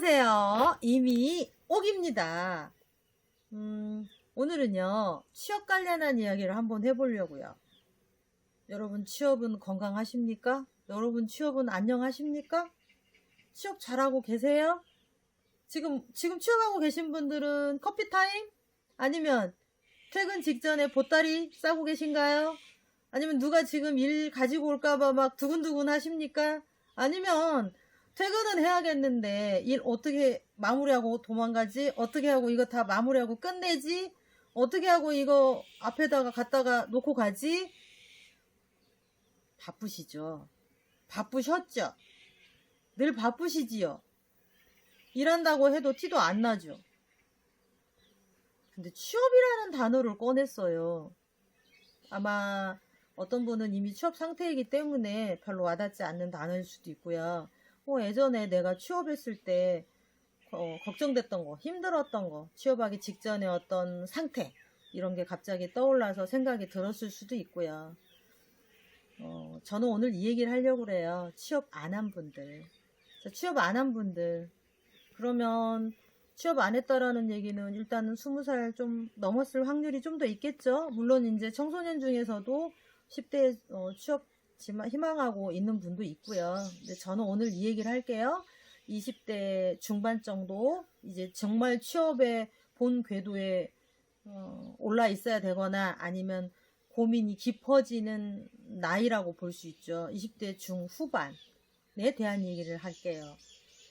안녕하세요. 이미옥입니다. 오늘은요, 취업 관련한 이야기를 한번 해보려고요. 여러분 취업은 건강하십니까? 여러분 취업은 안녕하십니까? 취업 잘하고 계세요? 지금 취업하고 계신 분들은 커피 타임? 아니면 퇴근 직전에 보따리 싸고 계신가요? 아니면 누가 지금 일 가지고 올까봐 막 두근두근 하십니까? 아니면 퇴근은 해야겠는데 일 어떻게 마무리하고 도망가지? 어떻게 하고 이거 다 마무리하고 끝내지? 어떻게 하고 이거 앞에다가 갖다가 놓고 가지? 바쁘시죠? 바쁘셨죠? 늘 바쁘시지요? 일한다고 해도 티도 안 나죠? 근데 취업이라는 단어를 꺼냈어요. 아마 어떤 분은 이미 취업 상태이기 때문에 별로 와닿지 않는 단어일 수도 있고요. 예전에 내가 취업했을 때 걱정됐던 거, 힘들었던 거, 취업하기 직전에 어떤 상태 이런 게 갑자기 떠올라서 생각이 들었을 수도 있고요. 저는 오늘 이 얘기를 하려고 그래요. 취업 안 한 분들. 취업 안 한 분들. 그러면 취업 안 했다라는 얘기는 일단은 20살 좀 넘었을 확률이 좀 더 있겠죠. 물론 이제 청소년 중에서도 10대 취업 희망하고 있는 분도 있고요. 근데 저는 오늘 이 얘기를 할게요. 20대 중반 정도 이제 정말 취업의 본 궤도에 올라 있어야 되거나 아니면 고민이 깊어지는 나이라고 볼 수 있죠. 20대 중후반에 대한 얘기를 할게요.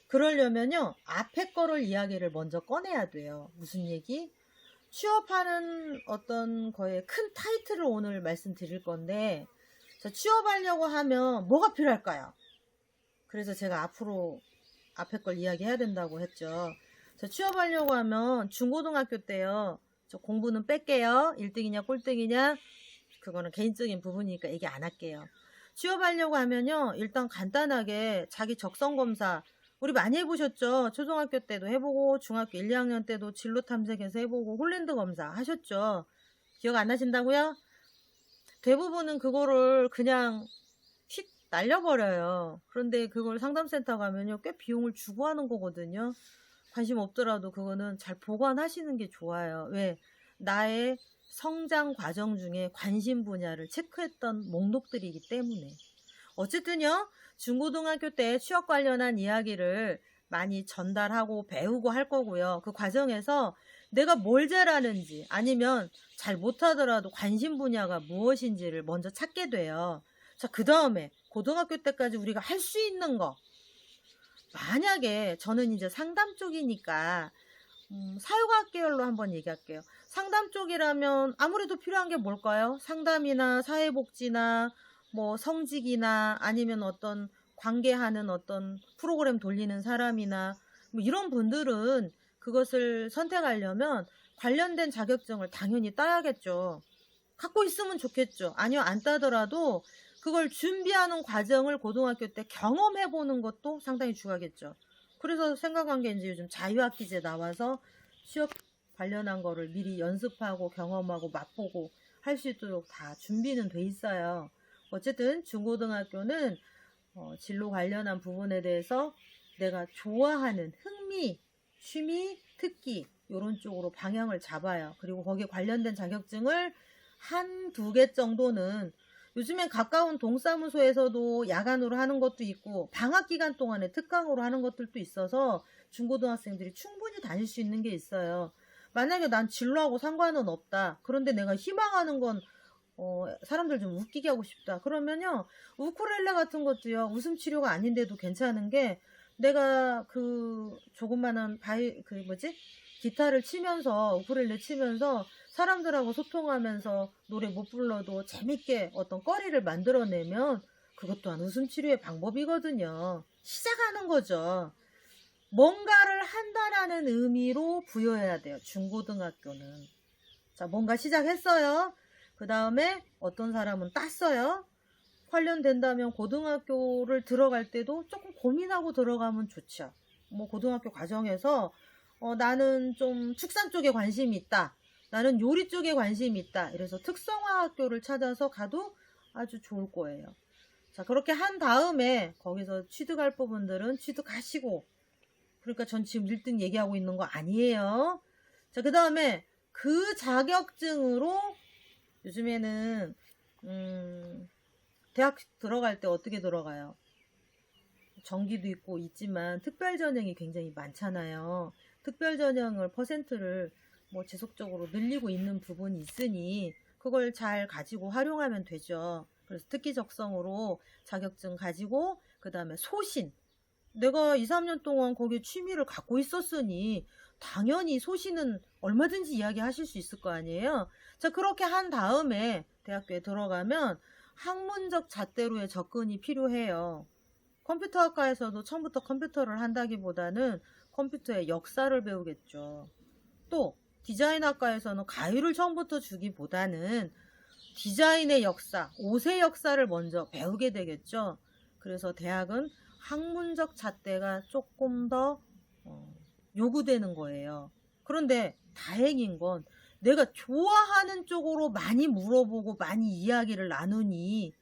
그러려면요, 앞에 거를 이야기를 먼저 꺼내야 돼요. 무슨 얘기? 취업하는 어떤 거에 큰 타이틀을 오늘 말씀드릴 건데, 취업하려고 하면 뭐가 필요할까요? 그래서 제가 앞으로 앞에 걸 이야기해야 된다고 했죠. 취업하려고 하면 중고등학교 때요. 공부는 뺄게요. 1등이냐 꼴등이냐 그거는 개인적인 부분이니까 얘기 안 할게요. 취업하려고 하면요. 일단 간단하게 자기 적성검사 우리 많이 해보셨죠? 초등학교 때도 해보고 중학교 1, 2학년 때도 진로 탐색해서 해보고 홀랜드 검사 하셨죠? 기억 안 나신다고요? 대부분은 그거를 그냥 휙 날려버려요. 그런데 그걸 상담센터 가면요, 꽤 비용을 주고 하는 거거든요. 관심 없더라도 그거는 잘 보관하시는 게 좋아요. 왜? 나의 성장 과정 중에 관심 분야를 체크했던 목록들이기 때문에. 어쨌든요, 중고등학교 때 취업 관련한 이야기를 많이 전달하고 배우고 할 거고요. 그 과정에서 내가 뭘 잘하는지 아니면 잘 못하더라도 관심 분야가 무엇인지를 먼저 찾게 돼요. 그 다음에 고등학교 때까지 우리가 할 수 있는 거. 만약에 저는 이제 상담 쪽이니까 사회과학 계열로 한번 얘기할게요. 상담 쪽이라면 아무래도 필요한 게 뭘까요? 상담이나 사회복지나 뭐 성직이나 아니면 어떤 관계하는 어떤 프로그램 돌리는 사람이나 뭐 이런 분들은 그것을 선택하려면 관련된 자격증을 당연히 따야겠죠. 갖고 있으면 좋겠죠. 아니요, 안 따더라도 그걸 준비하는 과정을 고등학교 때 경험해보는 것도 상당히 중요하겠죠. 그래서 생각한 게 이제 요즘 자유학기제 나와서 취업 관련한 거를 미리 연습하고 경험하고 맛보고 할 수 있도록 다 준비는 돼 있어요. 어쨌든 중고등학교는 진로 관련한 부분에 대해서 내가 좋아하는 흥미, 취미, 특기 이런 쪽으로 방향을 잡아요. 그리고 거기에 관련된 자격증을 한두 개 정도는 요즘엔 가까운 동사무소에서도 야간으로 하는 것도 있고 방학 기간 동안에 특강으로 하는 것들도 있어서 중고등학생들이 충분히 다닐 수 있는 게 있어요. 만약에 난 진로하고 상관은 없다. 그런데 내가 희망하는 건 사람들 좀 웃기게 하고 싶다. 그러면요, 우쿨렐레 같은 것도요, 웃음 치료가 아닌데도 괜찮은 게, 내가 그 조그마한 기타를 치면서, 우쿨렐레 치면서 사람들하고 소통하면서 노래 못 불러도 재밌게 어떤 거리를 만들어내면 그것 또한 웃음 치료의 방법이거든요. 시작하는 거죠. 뭔가를 한다라는 의미로 부여해야 돼요. 중고등학교는. 뭔가 시작했어요. 그 다음에 어떤 사람은 땄어요. 관련된다면 고등학교를 들어갈 때도 조금 고민하고 들어가면 좋죠. 고등학교 과정에서 나는 좀 축산 쪽에 관심이 있다. 나는 요리 쪽에 관심이 있다. 이래서 특성화 학교를 찾아서 가도 아주 좋을 거예요. 그렇게 한 다음에 거기서 취득할 부분들은 취득하시고 그러니까 전 지금 1등 얘기하고 있는 거 아니에요. 자, 그 다음에 그 자격증으로 요즘에는 대학 들어갈 때 어떻게 들어가요? 정기도 있고 있지만 특별전형이 굉장히 많잖아요. 특별전형을 퍼센트를 뭐 지속적으로 늘리고 있는 부분이 있으니 그걸 잘 가지고 활용하면 되죠. 그래서 특기 적성으로 자격증 가지고 그 다음에 소신, 내가 2, 3년 동안 거기에 취미를 갖고 있었으니 당연히 소신은 얼마든지 이야기하실 수 있을 거 아니에요. 자, 그렇게 한 다음에 대학교에 들어가면 학문적 잣대로의 접근이 필요해요. 컴퓨터학과에서도 처음부터 컴퓨터를 한다기보다는 컴퓨터의 역사를 배우겠죠. 또 디자인학과에서는 가위를 처음부터 주기보다는 디자인의 역사, 옷의 역사를 먼저 배우게 되겠죠. 그래서 대학은 학문적 잣대가 조금 더 요구되는 거예요. 그런데 다행인 건 내가 좋아하는 쪽으로 많이 물어보고 많이 이야기를 나누니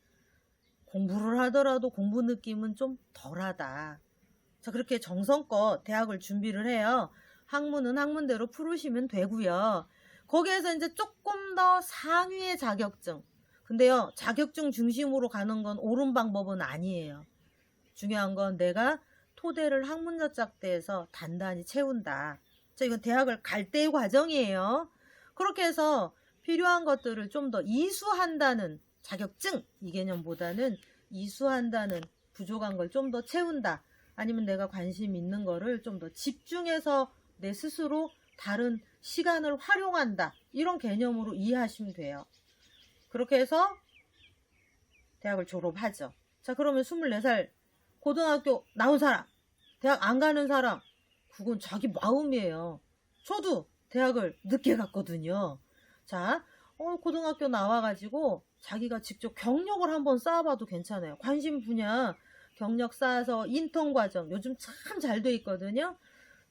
공부를 하더라도 공부 느낌은 좀 덜하다. 자, 그렇게 정성껏 대학을 준비를 해요. 학문은 학문대로 풀으시면 되고요. 거기에서 이제 조금 더 상위의 자격증. 근데요, 자격증 중심으로 가는 건 옳은 방법은 아니에요. 중요한 건 내가 토대를 학문적 잣대에서 단단히 채운다. 자, 이건 대학을 갈 때의 과정이에요. 그렇게 해서 필요한 것들을 좀 더 이수한다는 자격증, 이 개념보다는 이수한다는 부족한 걸 좀 더 채운다. 아니면 내가 관심 있는 거를 좀 더 집중해서 내 스스로 다른 시간을 활용한다. 이런 개념으로 이해하시면 돼요. 그렇게 해서 대학을 졸업하죠. 자, 그러면 24살 고등학교 나온 사람, 대학 안 가는 사람, 그건 자기 마음이에요. 저도 대학을 늦게 갔거든요. 자, 고등학교 나와가지고 자기가 직접 경력을 한번 쌓아봐도 괜찮아요. 관심 분야 경력 쌓아서 인턴 과정 요즘 참 잘 돼 있거든요.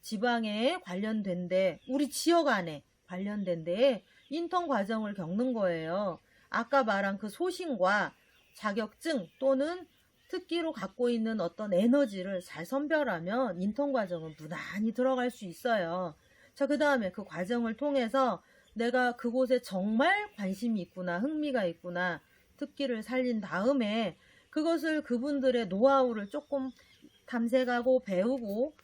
지방에 관련된 데, 우리 지역 안에 관련된 데에 인턴 과정을 겪는 거예요. 아까 말한 그 소신과 자격증 또는 특기로 갖고 있는 어떤 에너지를 잘 선별하면 인턴 과정은 무난히 들어갈 수 있어요. 자, 그 다음에 그 과정을 통해서 내가 그곳에 정말 관심이 있구나, 흥미가 있구나, 특기를 살린 다음에 그것을 그분들의 노하우를 조금 탐색하고 배우고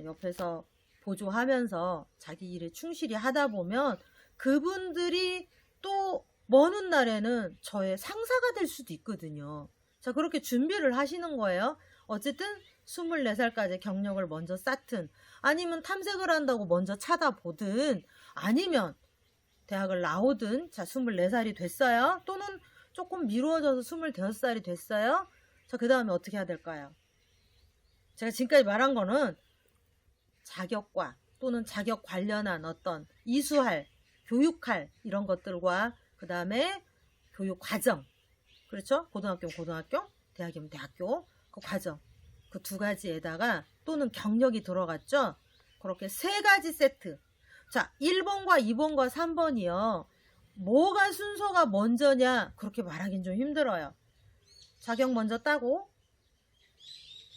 옆에서 보조하면서 자기 일에 충실히 하다 보면 그분들이 또 먼 훗날에는 저의 상사가 될 수도 있거든요. 자, 그렇게 준비를 하시는 거예요. 어쨌든 24살까지 경력을 먼저 쌓든 아니면 탐색을 한다고 먼저 찾아보든 아니면 대학을 나오든 자, 24살이 됐어요. 또는 조금 미루어져서 25살이 됐어요. 자, 그 다음에 어떻게 해야 될까요? 제가 지금까지 말한 거는 자격과 또는 자격 관련한 어떤 이수할, 교육할 이런 것들과 그 다음에 교육 과정, 그렇죠? 고등학교면 고등학교, 대학이면 대학교, 그 과정, 그 두 가지에다가 또는 경력이 들어갔죠? 그렇게 세 가지 세트. 자, 1번과 2번과 3번이요. 뭐가 순서가 먼저냐? 그렇게 말하긴 좀 힘들어요. 자격 먼저 따고,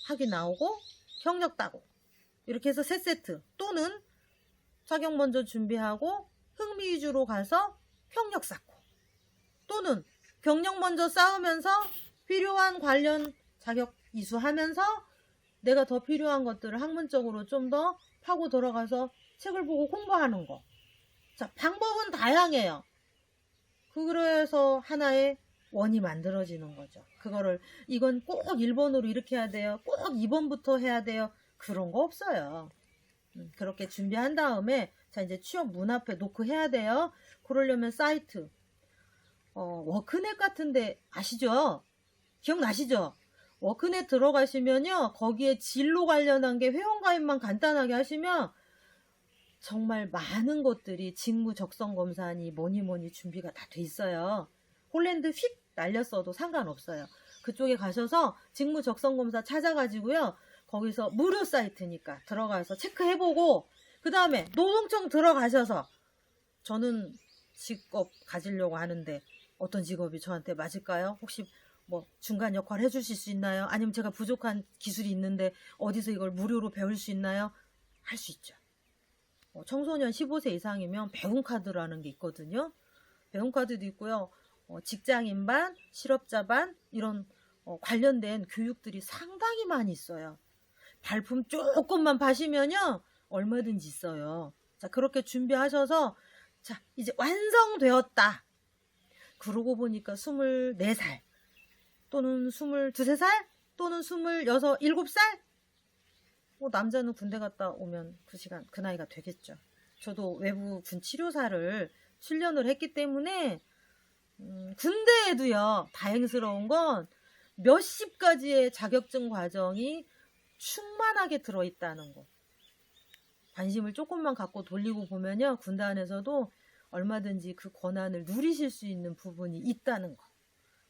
학위 나오고, 경력 따고. 이렇게 해서 세 세트. 또는 자격 먼저 준비하고, 흥미 위주로 가서 경력 쌓고. 또는 경력 먼저 쌓으면서 필요한 관련 자격 이수하면서 내가 더 필요한 것들을 학문적으로 좀 더 파고 들어가서 책을 보고 공부하는 거. 자, 방법은 다양해요. 그래서 하나의 원이 만들어지는 거죠. 그거를 이건 꼭 1번으로 이렇게 해야 돼요. 꼭 2번부터 해야 돼요. 그런 거 없어요. 그렇게 준비한 다음에 자, 이제 취업 문 앞에 놓고 해야 돼요. 그러려면 사이트 워크넷 같은데 아시죠? 기억나시죠? 워크넷 들어가시면요. 거기에 진로 관련한 게 회원가입만 간단하게 하시면 정말 많은 것들이 직무 적성 검사니 뭐니 준비가 다 돼 있어요. 홀랜드 휙 날렸어도 상관없어요. 그쪽에 가셔서 직무 적성 검사 찾아가지고요. 거기서 무료 사이트니까 들어가서 체크해보고 그 다음에 노동청 들어가셔서 저는 직업 가지려고 하는데 어떤 직업이 저한테 맞을까요? 혹시 뭐 중간 역할 해주실 수 있나요? 아니면 제가 부족한 기술이 있는데 어디서 이걸 무료로 배울 수 있나요? 할 수 있죠. 청소년 15세 이상이면 배움카드라는 게 있거든요. 배움카드도 있고요. 직장인반, 실업자반 이런 관련된 교육들이 상당히 많이 있어요. 발품 조금만 파시면요. 얼마든지 있어요. 자, 그렇게 준비하셔서 자, 이제 완성되었다. 그러고 보니까 24살 또는 22, 3살 또는 26, 7살 남자는 군대 갔다 오면 그 시간, 그 나이가 되겠죠. 저도 외부 군 치료사를 7년을 했기 때문에 군대에도요, 다행스러운 건 몇십 가지의 자격증 과정이 충만하게 들어있다는 거. 관심을 조금만 갖고 돌리고 보면요, 군대 안에서도 얼마든지 그 권한을 누리실 수 있는 부분이 있다는 거.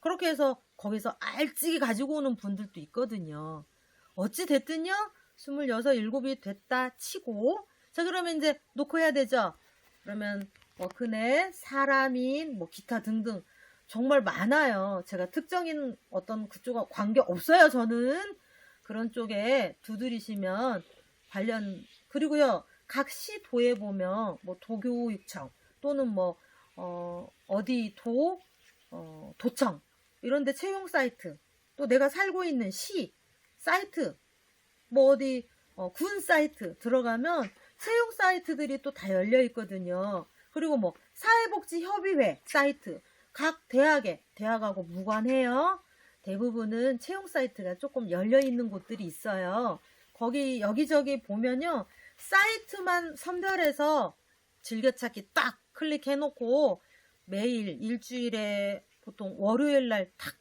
그렇게 해서 거기서 알찌게 가지고 오는 분들도 있거든요. 어찌 됐든요, 26, 7이 됐다 치고, 자, 그러면 이제 놓고 해야 되죠. 그러면 그네, 사람인, 기타 등등 정말 많아요. 제가 특정인 어떤 그쪽과 관계 없어요, 저는. 그런 쪽에 두드리시면 관련, 그리고요, 각 시도에 보면 도교육청 또는 어디 도청 이런 데 채용 사이트, 또 내가 살고 있는 시 사이트, 어디 군 사이트 들어가면 채용 사이트들이 또 다 열려 있거든요. 그리고 사회복지협의회 사이트, 각 대학하고 무관해요. 대부분은 채용 사이트가 조금 열려 있는 곳들이 있어요. 거기 여기저기 보면요, 사이트만 선별해서 즐겨찾기 딱 클릭해놓고 매일 일주일에 보통 월요일날 딱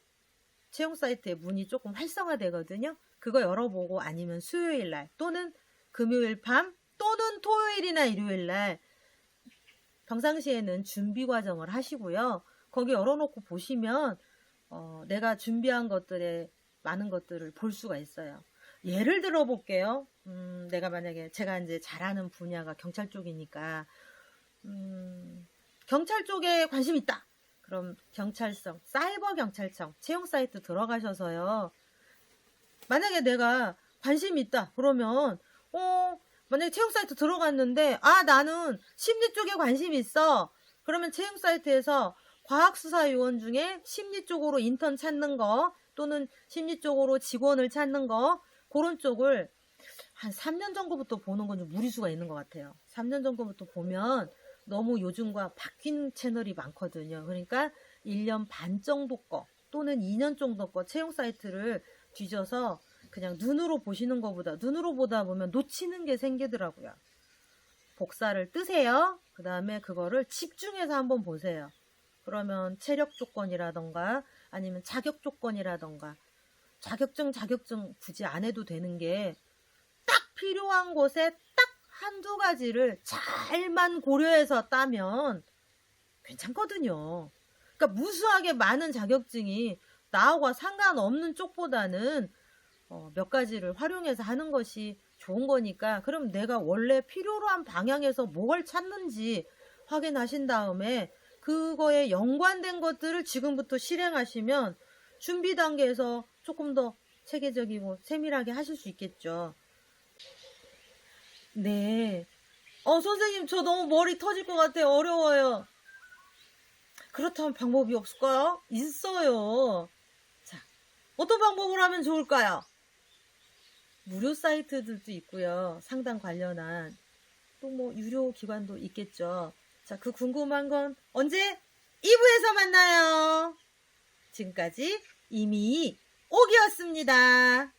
채용 사이트에 문이 조금 활성화되거든요. 그거 열어보고 아니면 수요일날 또는 금요일 밤 또는 토요일이나 일요일날, 평상시에는 준비 과정을 하시고요. 거기 열어놓고 보시면 내가 준비한 것들의 많은 것들을 볼 수가 있어요. 예를 들어 볼게요. 내가 만약에 제가 이제 잘하는 분야가 경찰 쪽이니까 경찰 쪽에 관심 있다. 그럼 경찰청, 사이버 경찰청 채용 사이트 들어가셔서요. 만약에 내가 관심이 있다. 그러면 만약에 채용 사이트 들어갔는데 나는 심리 쪽에 관심이 있어. 그러면 채용 사이트에서 과학수사요원 중에 심리 쪽으로 인턴 찾는 거 또는 심리 쪽으로 직원을 찾는 거, 그런 쪽을 한 3년 정도부터 보는 건 좀 무리수가 있는 것 같아요. 3년 정도부터 보면 너무 요즘과 바뀐 채널이 많거든요. 그러니까 1년 반 정도 거 또는 2년 정도 거 채용 사이트를 뒤져서 그냥 눈으로 보시는 것보다, 눈으로 보다 보면 놓치는 게 생기더라고요. 복사를 뜨세요. 그 다음에 그거를 집중해서 한번 보세요. 그러면 체력 조건이라던가 아니면 자격 조건이라던가, 자격증 굳이 안 해도 되는 게 딱 필요한 곳에 딱 한두 가지를 잘만 고려해서 따면 괜찮거든요. 그러니까 무수하게 많은 자격증이 나하고 상관없는 쪽보다는 몇 가지를 활용해서 하는 것이 좋은 거니까, 그럼 내가 원래 필요로 한 방향에서 뭘 찾는지 확인하신 다음에 그거에 연관된 것들을 지금부터 실행하시면 준비 단계에서 조금 더 체계적이고 세밀하게 하실 수 있겠죠. 네. 선생님, 저 너무 머리 터질 것 같아요. 어려워요. 그렇다면 방법이 없을까요? 있어요. 자, 어떤 방법을 하면 좋을까요? 무료 사이트들도 있고요. 상담 관련한 또 유료 기관도 있겠죠. 자, 그 궁금한 건 언제? 2부에서 만나요. 지금까지 이미 옥이었습니다.